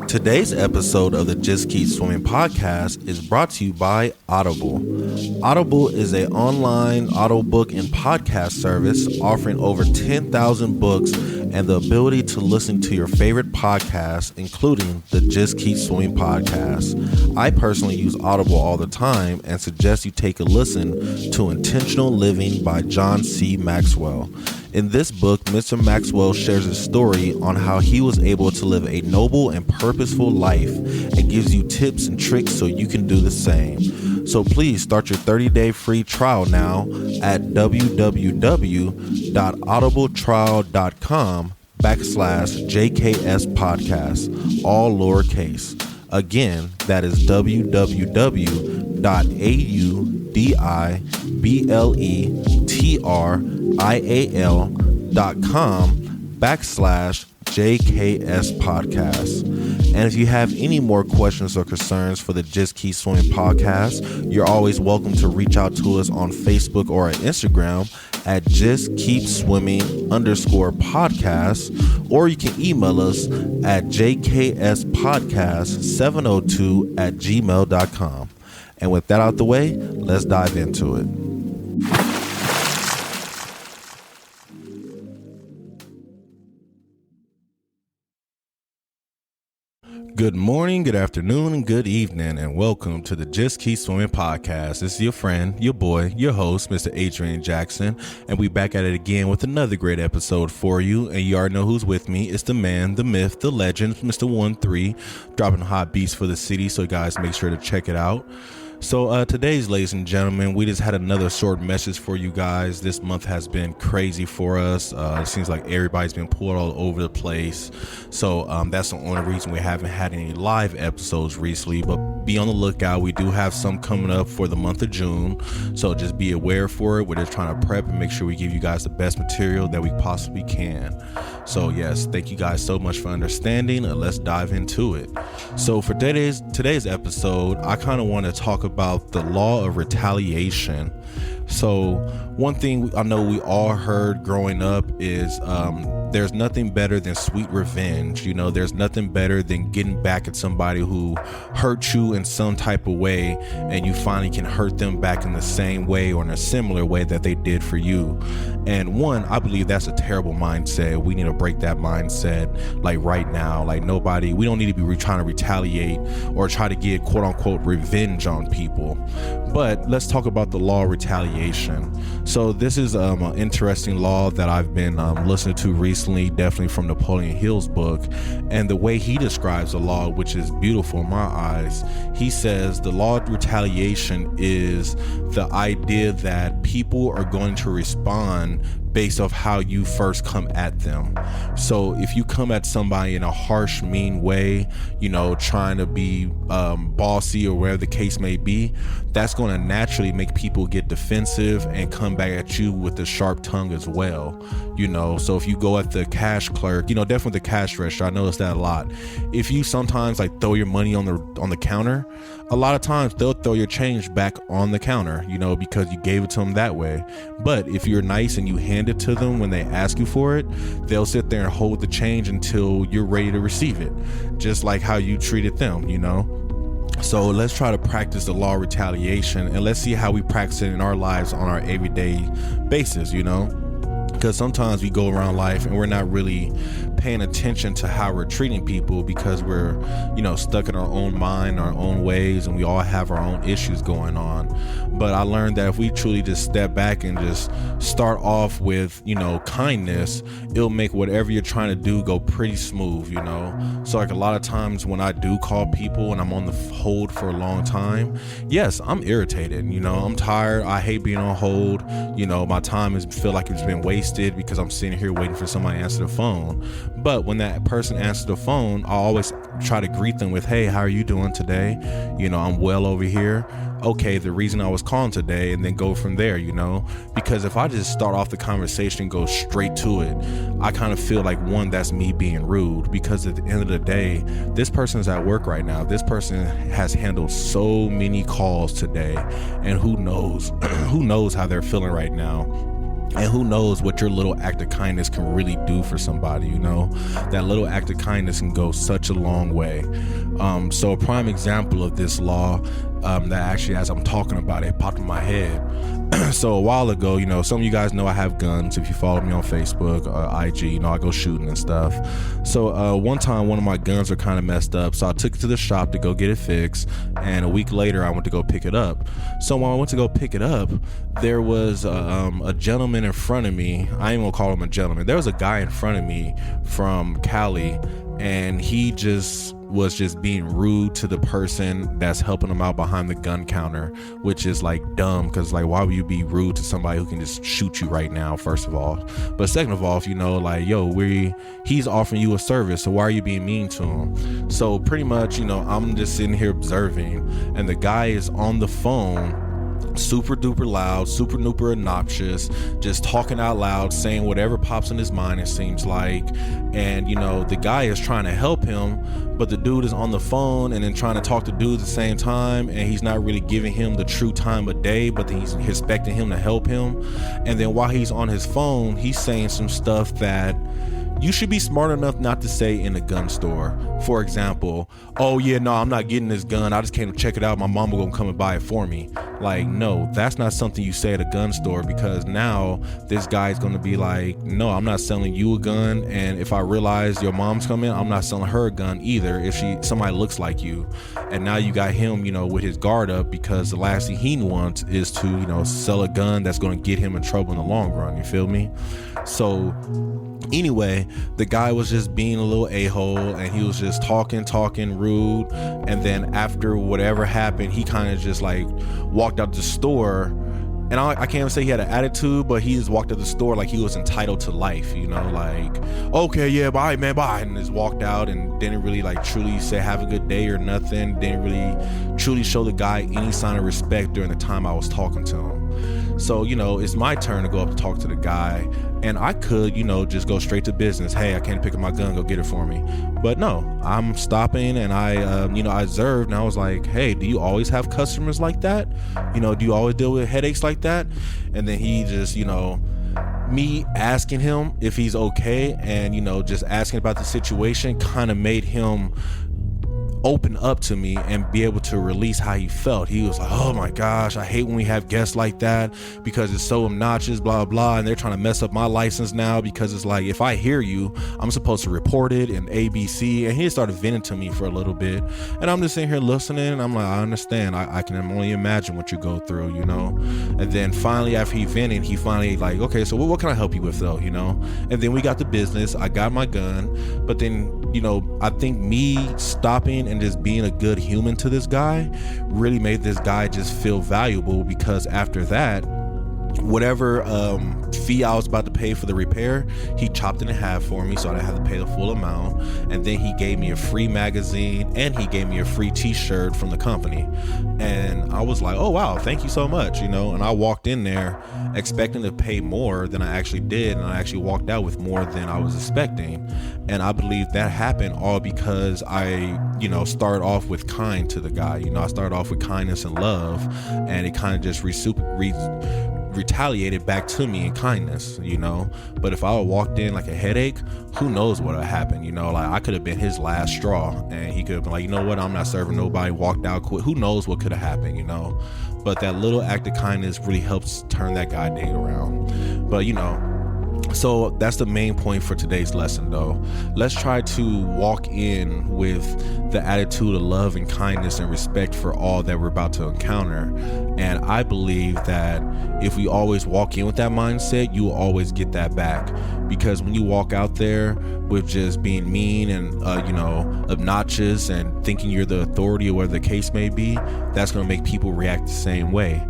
Today's episode of the Just Keep Swimming podcast is brought to you by Audible. Audible is an online audiobook and podcast service offering over 10,000 books and the ability to listen to your favorite podcasts, including the Just Keep Swimming podcast. I personally use Audible all the time and suggest you take a listen to Intentional Living by John C. Maxwell. In this book, Mr. Maxwell shares his story on how he was able to live a noble and purposeful life and gives you tips and tricks so you can do the same. So please start your 30-day free trial now at www.audibletrial.com/JKS podcast, all lowercase. Again, that is www.audibletrial.com/JKS podcast. And if you have any more questions or concerns for the Just Keep Swimming podcast, you're always welcome to reach out to us on Facebook or at Instagram at justskeepswimming_podcast, or you can email us at jkspodcast702@gmail.com. And with that out the way, let's dive into it. Good morning, good afternoon, and good evening, and welcome to the Just Keep Swimming podcast. This is your friend, your boy, your host, Mr. Adrian Jackson, and we back at it again with another great episode for you. And you already know who's with me. It's the man, the myth, the legend, Mr. 1-3, dropping hot beats for the city, so guys make sure to check it out. So today's, ladies and gentlemen, we just had another short message for you guys. This month has been crazy for us. It seems like everybody's been pulled all over the place. So that's the only reason we haven't had any live episodes recently. But be on the lookout. We do have some coming up for the month of June. So just be aware for it. We're just trying to prep and make sure we give you guys the best material that we possibly can. So yes, thank you guys so much for understanding. And let's dive into it. So for today's episode, I kind of want to talk about the law of retaliation. So one thing I know we all heard growing up is there's nothing better than sweet revenge. You know, there's nothing better than getting back at somebody who hurt you in some type of way, and you finally can hurt them back in the same way or in a similar way that they did for you. And one, I believe that's a terrible mindset. We need to break that mindset like right now. Like we don't need to be trying to retaliate or try to get quote unquote revenge on people. But let's talk about the law of retaliation. So this is an interesting law that I've been listening to recently, definitely from Napoleon Hill's book. And the way he describes the law, which is beautiful in my eyes, he says the law of retaliation is the idea that people are going to respond based off how you first come at them. So if you come at somebody in a harsh, mean way, you know, trying to be bossy or whatever the case may be, that's going to naturally make people get defensive and come back at you with a sharp tongue as well. You know, so if you go at the cash clerk, you know, definitely the cash register, I notice that a lot. If you sometimes like throw your money on the counter, a lot of times they'll throw your change back on the counter, you know, because you gave it to them that way. But if you're nice and you hand it to them when they ask you for it, they'll sit there and hold the change until you're ready to receive it, just like how you treated them, you know. So let's try to practice the law of retaliation, and let's see how we practice it in our lives on our everyday basis, you know. Because sometimes we go around life and we're not really paying attention to how we're treating people because we're, you know, stuck in our own mind, our own ways, and we all have our own issues going on. But I learned that if we truly just step back and just start off with, you know, kindness, it'll make whatever you're trying to do go pretty smooth, you know. So like a lot of times when I do call people and I'm on the hold for a long time, yes, I'm irritated, you know, I'm tired. I hate being on hold. You know, my time feel like it's been wasted because I'm sitting here waiting for somebody to answer the phone. But when that person answers the phone, I always try to greet them with, hey, how are you doing today? You know, I'm well over here. Okay, the reason I was calling today, and then go from there, you know, because if I just start off the conversation and go straight to it, I kind of feel like, one, that's me being rude, because at the end of the day, this person's at work right now. This person has handled so many calls today, and who knows how they're feeling right now. And who knows what your little act of kindness can really do for somebody, you know? That little act of kindness can go such a long way. So a prime example of this law, that actually, as I'm talking about it, popped in my head. So a while ago, you know, some of you guys know I have guns. If you follow me on Facebook, IG, you know, I go shooting and stuff. So one time, one of my guns were kind of messed up. So I took it to the shop to go get it fixed. And a week later, I went to go pick it up. So when I went to go pick it up, there was a gentleman in front of me. I ain't gonna call him a gentleman. There was a guy in front of me from Cali, and he was just being rude to the person that's helping him out behind the gun counter, which is like dumb, because like, why would you be rude to somebody who can just shoot you right now, first of all? But second of all, if you know, like, yo, he's offering you a service, so why are you being mean to him? So pretty much, you know, I'm just sitting here observing, and the guy is on the phone, super duper loud, super duper obnoxious, just talking out loud, saying whatever pops in his mind, it seems like. And you know, the guy is trying to help him, but the dude is on the phone and then trying to talk to dude at the same time, and he's not really giving him the true time of day, but he's expecting him to help him. And then while he's on his phone, he's saying some stuff that you should be smart enough not to say in a gun store. For example, oh yeah, no, I'm not getting this gun, I just came to check it out, my mama gonna come and buy it for me. Like, no, that's not something you say at a gun store, because now this guy's gonna be like, no, I'm not selling you a gun, and if I realize your mom's coming, I'm not selling her a gun either if somebody looks like you. And now you got him, you know, with his guard up, because the last thing he wants is to, you know, sell a gun that's gonna get him in trouble in the long run, you feel me? So anyway, the guy was just being a little a-hole, and he was just talking rude. And then after whatever happened, he kind of just like walked out the store. And I can't even say he had an attitude, but he just walked out the store like he was entitled to life, you know, like, okay, yeah, bye, man, bye. And just walked out and didn't really like truly say have a good day or nothing. Didn't really truly show the guy any sign of respect during the time I was talking to him. So, you know, it's my turn to go up to talk to the guy, and I could, you know, just go straight to business. Hey, I can't pick up my gun, go get it for me. But no, I'm stopping, and I observed, and I was like, hey, do you always have customers like that? You know, do you always deal with headaches like that? And then he just, you know, me asking him if he's okay, and, you know, just asking about the situation kind of made him open up to me and be able to release how he felt. He was like, oh my gosh, I hate when we have guests like that because it's so obnoxious, blah blah, and they're trying to mess up my license now, because it's like, if I hear you, I'm supposed to report it in ABC. And he started venting to me for a little bit, and I'm just sitting here listening, and I'm like, I understand, I can only imagine what you go through, you know. And then finally, after he vented, he finally like, okay, so what can I help you with though, you know? And then we got to business, I got my gun. But then, you know, I think me stopping and just being a good human to this guy really made this guy just feel valuable, because after that, whatever fee I was about to pay for the repair, he chopped it in half for me, so I didn't have to pay the full amount. And then he gave me a free magazine, and he gave me a free t-shirt from the company. And I was like, oh wow, thank you so much, you know. And I walked in there expecting to pay more than I actually did, and I actually walked out with more than I was expecting. And I believe that happened all because I, you know, started off with kind to the guy. You know, I started off with kindness and love, and it kind of just retaliated back to me in kindness, you know. But if I would walked in like a headache, who knows what would happen, you know. Like, I could have been his last straw, and he could have been like, you know what, I'm not serving nobody, walked out, quit. Who knows what could have happened, you know. But that little act of kindness really helps turn that guy day around. But, you know, so that's the main point for today's lesson though. Let's try to walk in with the attitude of love and kindness and respect for all that we're about to encounter. And I believe that if we always walk in with that mindset, you will always get that back. Because when you walk out there with just being mean and you know, obnoxious and thinking you're the authority or whatever the case may be, that's going to make people react the same way.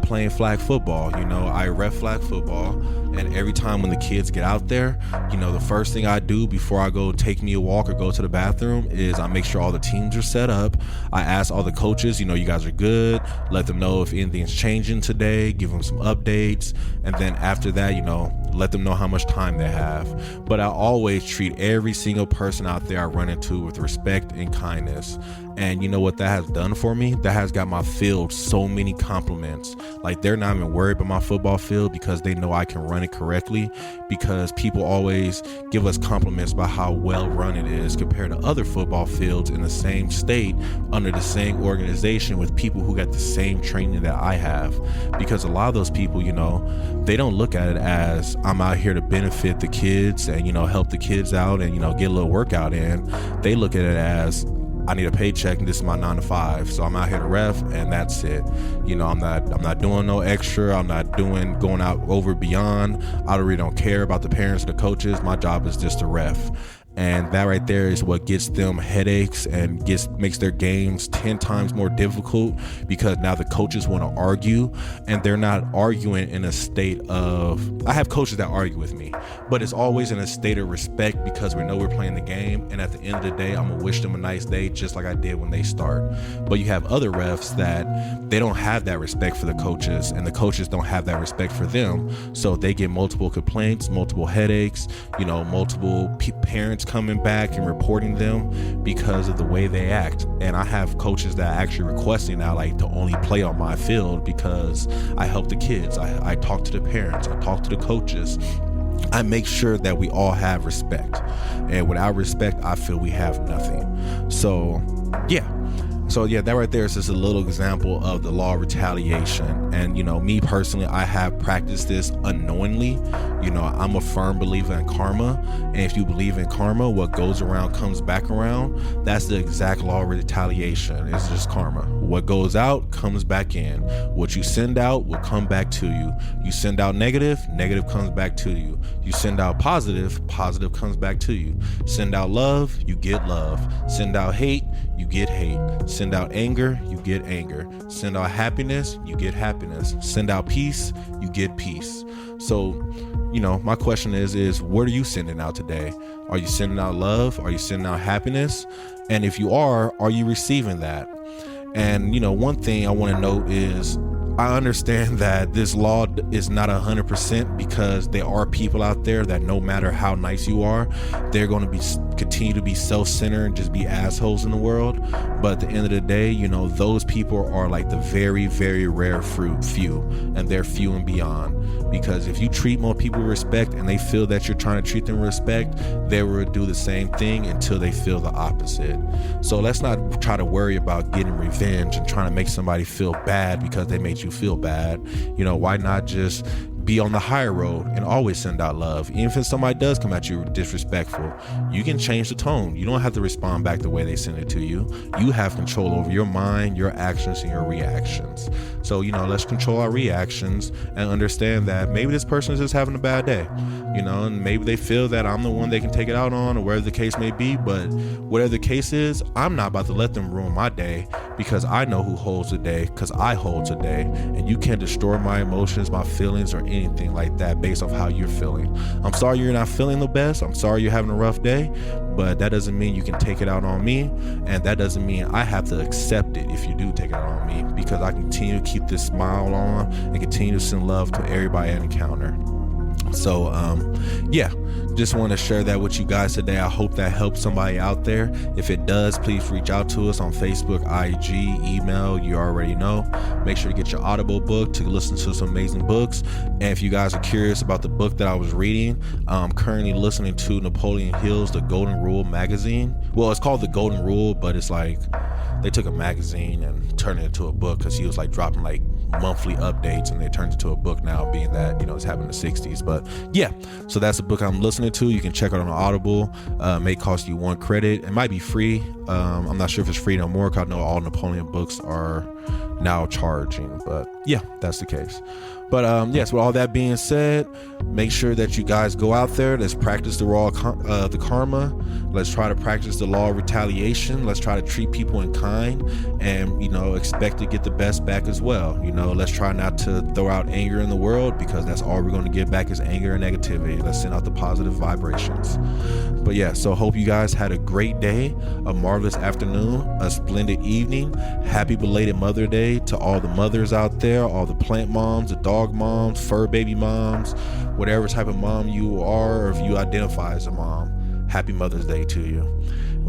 Playing flag football, you know, I ref flag football, and every time when the kids get out there, you know, the first thing I do before I go take me a walk or go to the bathroom is I make sure all the teams are set up. I ask all the coaches, you know, you guys are good, let them know if anything's changing today, give them some updates. And then after that, you know, let them know how much time they have. But I always treat every single person out there I run into with respect and kindness. And you know what that has done for me? That has got my field so many compliments. Like, they're not even worried about my football field because they know I can run it correctly, because people always give us compliments about how well run it is compared to other football fields in the same state under the same organization with people who got the same training that I have. Because a lot of those people, you know, they don't look at it as I'm out here to benefit the kids and, you know, help the kids out and, you know, get a little workout in. They look at it as, I need a paycheck and this is my 9 to 5, so I'm out here to ref and that's it. You know, I'm not doing no extra. I'm not going out over beyond. I really don't care about the parents or the coaches. My job is just to ref. And that right there is what gets them headaches and makes their games 10 times more difficult, because now the coaches want to argue, and they're not arguing in a state of, I have coaches that argue with me, but it's always in a state of respect because we know we're playing the game. And at the end of the day, I'm going to wish them a nice day just like I did when they start. But you have other refs that they don't have that respect for the coaches, and the coaches don't have that respect for them. So they get multiple complaints, multiple headaches, you know, multiple parents coming back and reporting them because of the way they act. And I have coaches that are actually requesting now, like, to only play on my field because I help the kids. I talk to the parents. I talk to the coaches. I make sure that we all have respect. And without respect, I feel we have nothing. So yeah, that right there is just a little example of the law of retaliation. And, you know, me personally, I have practiced this unknowingly. You know, I'm a firm believer in karma. And if you believe in karma, what goes around comes back around. That's the exact law of retaliation. It's just karma. What goes out comes back in. What you send out will come back to you. You send out negative, negative comes back to you. You send out positive, positive comes back to you. Send out love, you get love. Send out hate, you get hate. Send out anger, you get anger. Send out happiness, you get happiness. Send out peace, you get peace. So, you know, my question is what are you sending out today? Are you sending out love? Are you sending out happiness? And if you are you receiving that? And, you know, one thing I want to note is I understand that this law is not 100%, because there are people out there that no matter how nice you are, they're going to continue to be self-centered and just be assholes in the world. But at the end of the day, you know, those people are like the very, very rare few, and they're few and beyond. Because if you treat more people with respect and they feel that you're trying to treat them with respect, they will do the same thing until they feel the opposite. So let's not try to worry about getting revenge and trying to make somebody feel bad because they made you feel bad. You know, why not just be on the higher road and always send out love? Even if somebody does come at you disrespectful, you can change the tone. You don't have to respond back the way they send it to you. You have control over your mind, your actions, and your reactions. So, you know, let's control our reactions and understand that maybe this person is just having a bad day, you know, and maybe they feel that I'm the one they can take it out on, or whatever the case may be. But whatever the case is, I'm not about to let them ruin my day, because I know who holds the day, because I hold today. And you can't destroy my emotions, my feelings, or anything like that based off how you're feeling. I'm sorry you're not feeling the best. I'm sorry you're having a rough day, but that doesn't mean you can take it out on me. And that doesn't mean I have to accept it if you do take it out on me, because I continue to keep this smile on and continue to send love to everybody I encounter. So, yeah, just want to share that with you guys today. I hope that helps somebody out there. If it does, please reach out to us on Facebook, IG, email. You already know. Make sure to get your Audible book to listen to some amazing books. And if you guys are curious about the book that I was reading, I'm currently listening to Napoleon Hill's The Golden Rule magazine. Well, it's called The Golden Rule, but it's like they took a magazine and turned it into a book, because he was like dropping like monthly updates, and they turned it into a book now, being that, you know, it's happened in the 60s. But yeah, so that's the book I'm listening to. You can check it on Audible. May cost you 1 credit. It might be free. I'm not sure if it's free no more, because I know all Napoleon books are now charging, but yeah, that's the case. But yes, with all that being said, make sure that you guys go out there. Let's practice the karma. Let's try to practice the law of retaliation. Let's try to treat people in kind, and, you know, expect to get the best back as well. You know, let's try not to throw out anger in the world, because that's all we're going to get back is anger and negativity. Let's send out the positive vibrations. But yeah, so hope you guys had a great day, a marvelous afternoon, a splendid evening. Happy belated Mother Day to all the mothers out there, all the plant moms, the dog dog moms, fur baby moms, whatever type of mom you are, or if you identify as a mom, happy Mother's Day to you.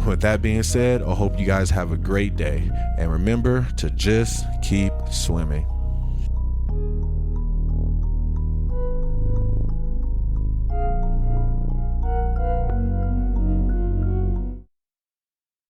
With that being said, I hope you guys have a great day. And remember to just keep swimming.